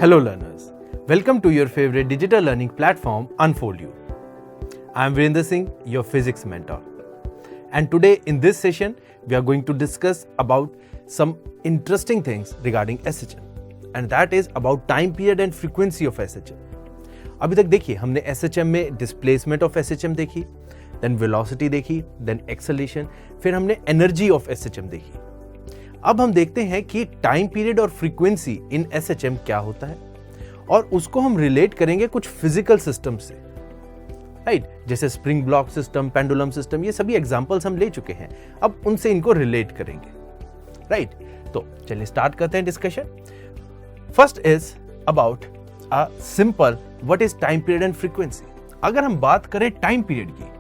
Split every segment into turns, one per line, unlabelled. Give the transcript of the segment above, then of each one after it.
Hello learners, welcome to your favorite digital learning platform Unfold You. I am Virendra Singh, your physics mentor. And today in this session, we are going to discuss about some interesting things regarding SHM. And that is about time period and frequency of SHM. अभी तक देखिए हमने SHM में displacement of SHM देखी, then velocity देखी, then acceleration, फिर हमने energy of SHM देखी. अब हम देखते हैं कि टाइम पीरियड और फ्रीक्वेंसी इन SHM क्या होता है और उसको हम रिलेट करेंगे कुछ फिजिकल सिस्टम से, राइट? जैसे spring block system, pendulum system, ये सभी एग्जांपल्स हम ले चुके हैं. अब उनसे इनको रिलेट करेंगे, राइट? तो चलिए स्टार्ट करते हैं discussion. First is about a simple what is time period and frequency. अगर हम बात करें टाइम पीरियड की,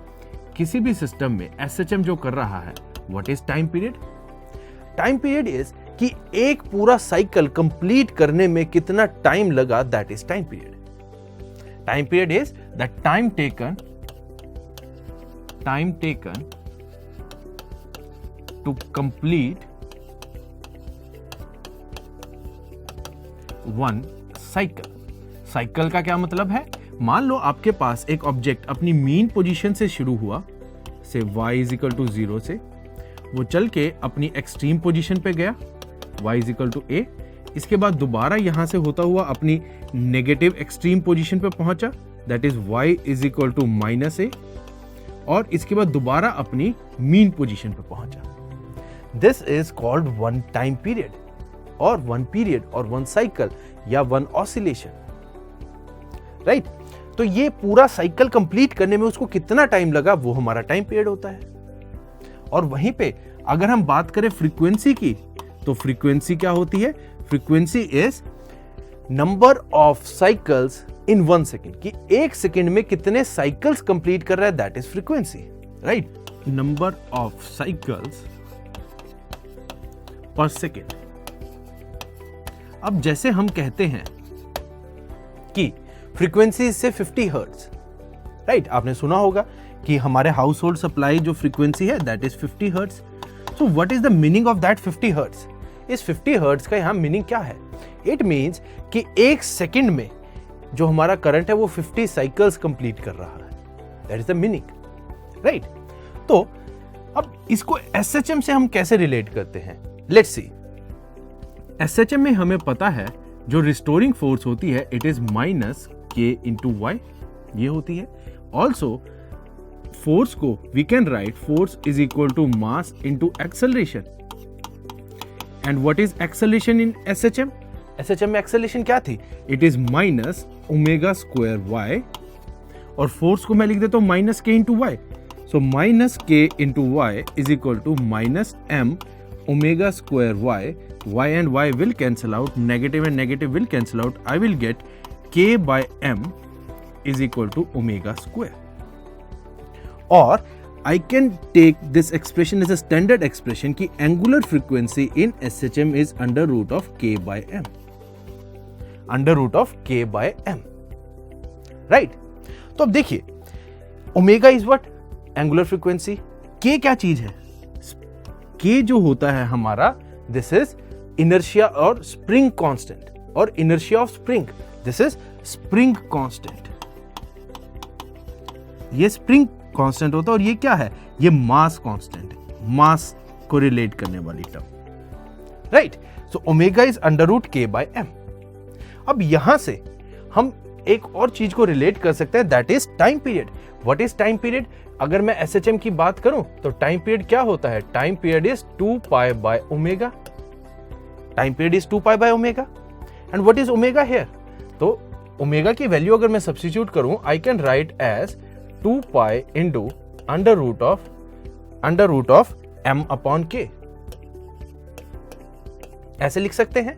किसी भी सिस्टम में SHM जो कर रहा है, what is time period? Time period is कि एक पूरा साइकिल कंप्लीट करने में कितना टाइम लगा, that is time period. Time period is the time taken to complete one cycle. Cycle का क्या मतलब है? मान लो आपके पास एक ऑब्जेक्ट अपनी मीन पोजीशन से शुरू हुआ, से y इज इक्वल टू 0 से, वो चल के अपनी एक्सट्रीम पोजीशन पे गया y is equal to a. इसके बाद दोबारा यहां से होता हुआ अपनी नेगेटिव एक्सट्रीम पोजीशन पे पहुंचा, that is y is equal to minus a, और इसके बाद दोबारा अपनी मीन पोजीशन पे पहुंचा. This is called one time period और वन साइकिल या वन ऑसिलेशन, राइट? तो ये पूरा साइकिल कंप्लीट करने में उसको कितना टाइम लगा, वो हमारा टाइम पीरियड होता है. और वहीं पे अगर हम बात करें फ्रीक्वेंसी की, तो फ्रीक्वेंसी क्या होती है? Frequency is number of cycles in 1 second, कि एक सेकेंड में कितने साइकिल्स कंप्लीट कर रहा है, that is frequency, right? Number of cycles पर सेकेंड. अब जैसे हम कहते हैं कि फ्रीक्वेंसी से 50 हर्ट्ज, राइट? आपने सुना होगा कि हमारे हाउस होल्ड सप्लाई जो फ्रीक्वेंसी है that is 50 hertz. So what is the meaning of that 50 hertz? इस 50 हर्ट्ज का यहां मीनिंग क्या है? इट मींस कि एक सेकंड में जो हमारा करंट है वो 50 साइकिल्स कंप्लीट कर रहा है, that is the meaning, right? तो अब इसको SHM से हम कैसे रिलेट करते हैं? Let's see. SHM में हमें पता है जो रिस्टोरिंग फोर्स होती है it is minus k into y, ये होती है. ऑल्सो फोर्स को we can write force is equal to mass into acceleration. And what is acceleration in SHM? SHM में एक्सेलरेशन क्या थी? It is minus omega square y, और force को मैं लिख देता हूं minus k into y. So minus k into y is equal to minus m omega square y. y and y will cancel out, negative and negative will cancel out. I will get k by m is equal to omega square. Or I can take this expression as a standard expression कि angular frequency in SHM is under root of k by m. Under root of k by m. Right? तो अब देखिए, omega is what? Angular frequency. k क्या चीज है? k जो होता है हमारा, this is inertia और spring constant, और inertia of spring, this is spring constant. ये spring constant होता है और ये क्या है? ये mass constant है, mass को relate करने वाली term, right? So omega is under root k by m. अब यहां से हम एक और चीज को relate कर सकते हैं, that is time period. What is time period? अगर मैं SHM की बात करूं तो time period क्या होता है? Time period is 2 pi by omega. Time period is 2 pi by omega. And what is omega here? तो omega की वैल्यू अगर मैं सब्स्टिट्यूट करूं, I can write as 2 pi into under root of m upon k. ऐसे लिख सकते हैं,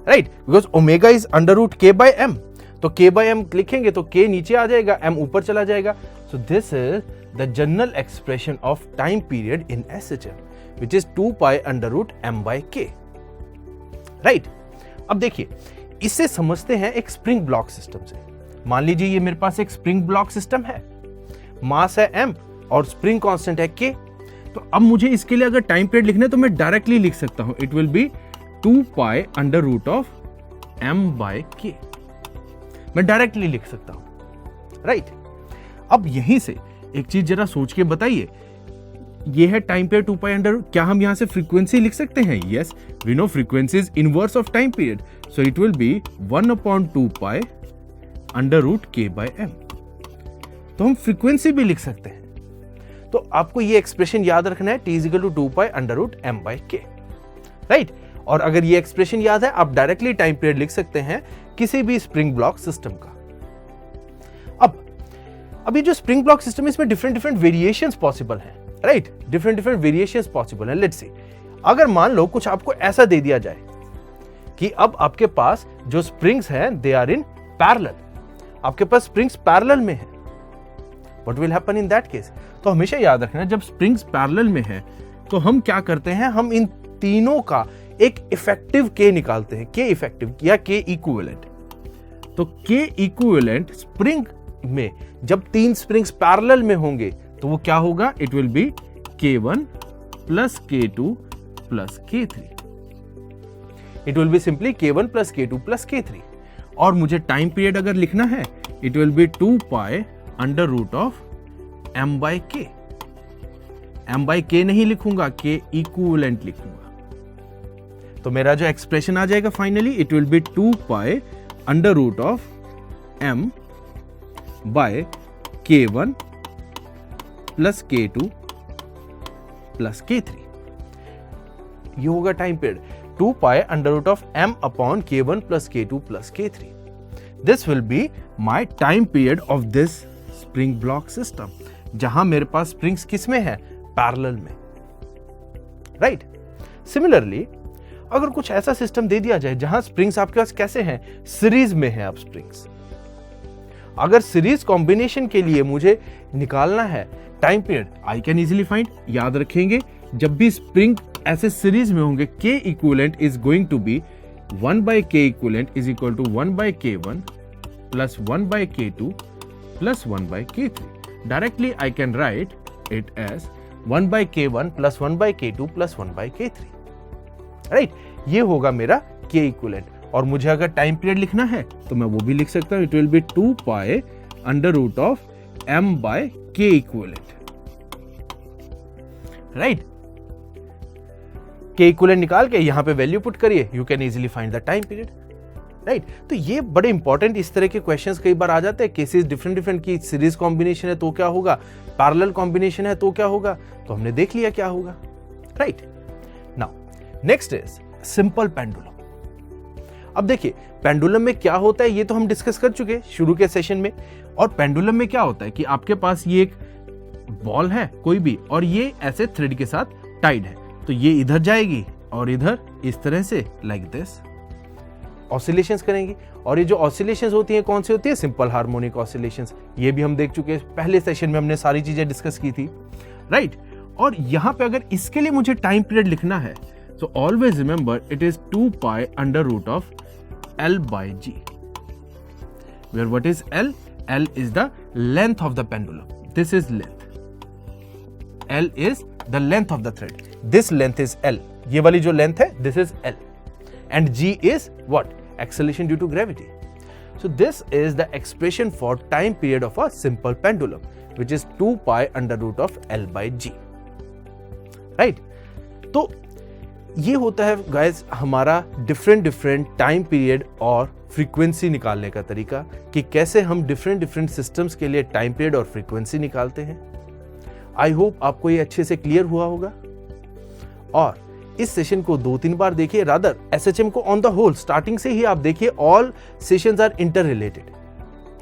right? Because omega is under root k by m. तो k by m लिखेंगे तो k नीचे आ जाएगा, m ऊपर चला जाएगा. So this is the general expression of time period in SHM, which is 2 pi under root m by k. Right? अब देखिए, इससे समझते हैं एक स्प्रिंग ब्लॉक सिस्टम से. मान लीजिए ये मेरे पास एक स्प्रिंग ब्लॉक सिस्टम है, मास है m और स्प्रिंग कांस्टेंट है k. तो अब मुझे इसके लिए अगर टाइम पीरियड लिखना है तो मैं डायरेक्टली लिख सकता हूं, it will be 2 pi under root of m/k मैं डायरेक्टली लिख सकता हूं, राइट? अब यहीं से एक चीज जरा सोच के बताइए, ये है टाइम पीरियड 2 पाई अंडर, क्या हम यहां से फ्रीक्वेंसी लिख सकते हैं? Yes, we know frequency is inverse of time period, so it will be 1/2 pi under root k by m। तो हम फ्रीक्वेंसी भी लिख सकते हैं। तो आपको ये एक्सप्रेशन याद रखना है, t is equal to 2 pi under root m by k, right? और अगर ये एक्सप्रेशन याद है, आप डायरेक्टली टाइम पीरियड लिख सकते हैं किसी भी स्प्रिंग ब्लॉक सिस्टम का। अब ये जो स्प्रिंग ब्लॉक सिस्टम है, इसमें डिफरेंट वेरिएशंस पॉसिबल हैं, राइट? डिफरेंट वेरिएशंस पॉसिबल हैं। लेट्स सी, अगर मान लो कुछ आपको ऐसा दे दिया जाए कि अब आपके पास जो स्प्रिंग्स हैं दे आर इन पैरेलल, आपके पास स्प्रिंग्स पैरेलल में है, what will happen in that case? तो हमेशा याद रखना, जब स्प्रिंग्स पैरेलल में है तो हम क्या करते हैं, हम इन तीनों का एक इफेक्टिव k निकालते हैं, k इफेक्टिव या k इक्विवेलेंट। तो k इक्विवेलेंट स्प्रिंग में जब तीन स्प्रिंग्स पैरेलल में होंगे तो वो क्या होगा? It will be k1 plus k2 plus k3। It will be simply k1 plus k2 plus k3। और मुझे टाइम पीरियड अगर लिखना है, it will be 2 pi under root of m/k। m/k नहीं लिखूंगा, k इक्विवेलेंट लिखूंगा। तो मेरा जो एक्सप्रेशन आ जाएगा finally, it will be 2 pi under root of m by k1 plus k2 plus k3। ये होगा time period 2 pi under root of m upon k1 plus k2 plus k3। This will be my time period of this spring block system, जहां मेरे पास springs किस में है? Parallel में, right? Similarly अगर कुछ ऐसा सिस्टम दे दिया जाए जहां स्प्रिंग्स आपके पास कैसे हैं? सीरीज में है। अब स्प्रिंग्स अगर सीरीज कॉम्बिनेशन के लिए मुझे निकालना है time period, I can easily find. याद रखेंगे, जब भी स्प्रिंग ऐसे सीरीज में होंगे, k equivalent is going to be 1/k equivalent is equal to 1/k1 plus 1/k2 plus 1/k3। Directly I can write it as 1/k1 plus 1/k2 plus 1/k3, right? ये होगा मेरा k इक्विवेलेंट। और मुझे अगर time period लिखना है तो मैं वो भी लिख सकता हूं, it will be 2 pi under root of m/k equivalent, right? k equivalent निकाल के यहां पे वैल्यू पुट करिए, you can easily find the time period, right? तो ये बड़े इंपॉर्टेंट इस तरह के क्वेश्चंस कई बार आ जाते हैं। केसेस डिफरेंट की सीरीज कॉम्बिनेशन है तो क्या होगा, पैरेलल कॉम्बिनेशन है तो क्या होगा, तो हमने देख लिया क्या होगा, right? Now next is simple pendulum. अब देखिए पेंडुलम में क्या होता है ये तो हम डिस्कस कर चुके शुरू के सेशन में। और पेंडुलम में क्या होता है कि आपके पास ये एक बॉल है कोई भी, और ये ऐसे थ्रेड के साथ टाइड है, तो ये इधर जाएगी और इधर इस तरह से लाइक दिस ऑसिलेशंस करेंगी। और ये जो ऑसिलेशंस होती हैं कौन सी होती है? Simple harmonic oscillations. ये भी हम देख चुके हैं, पहले सेशन में हमने सारी चीजें डिस्कस की थी, राइट? और यहां पे अगर इसके लिए मुझे टाइम पीरियड लिखना है, so always remember it is 2 pi under root of L by G, where what is L? L is the length of the pendulum. This is length. L is the length of the thread. This length is L. ये वाली जो length है, this is L. And G is what? Acceleration due to gravity. So this is the expression for time period of a simple pendulum, which is 2 pi under root of L by G. Right? तो ये होता है guys हमारा different time period और frequency निकालने का तरीका, कि कैसे हम डिफरेंट सिस्टम्स के लिए टाइम पीरियड और फ्रीक्वेंसी निकालते हैं। आई होप आपको ये अच्छे से क्लियर हुआ होगा। और इस सेशन को 2-3 बार देखिए, रादर एसएचएम को ऑन द होल स्टार्टिंग से ही आप देखिए, all sessions are interrelated,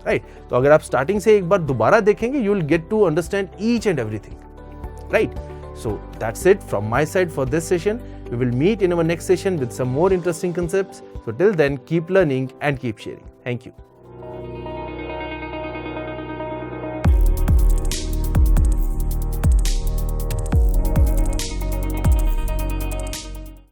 right? तो अगर आप स्टार्टिंग से एक बार दोबारा देखेंगे, you will get to understand each and everything, right? So that's it from my side for this session. We will meet in our next session with some more interesting concepts. So till then, keep learning and keep sharing. Thank you.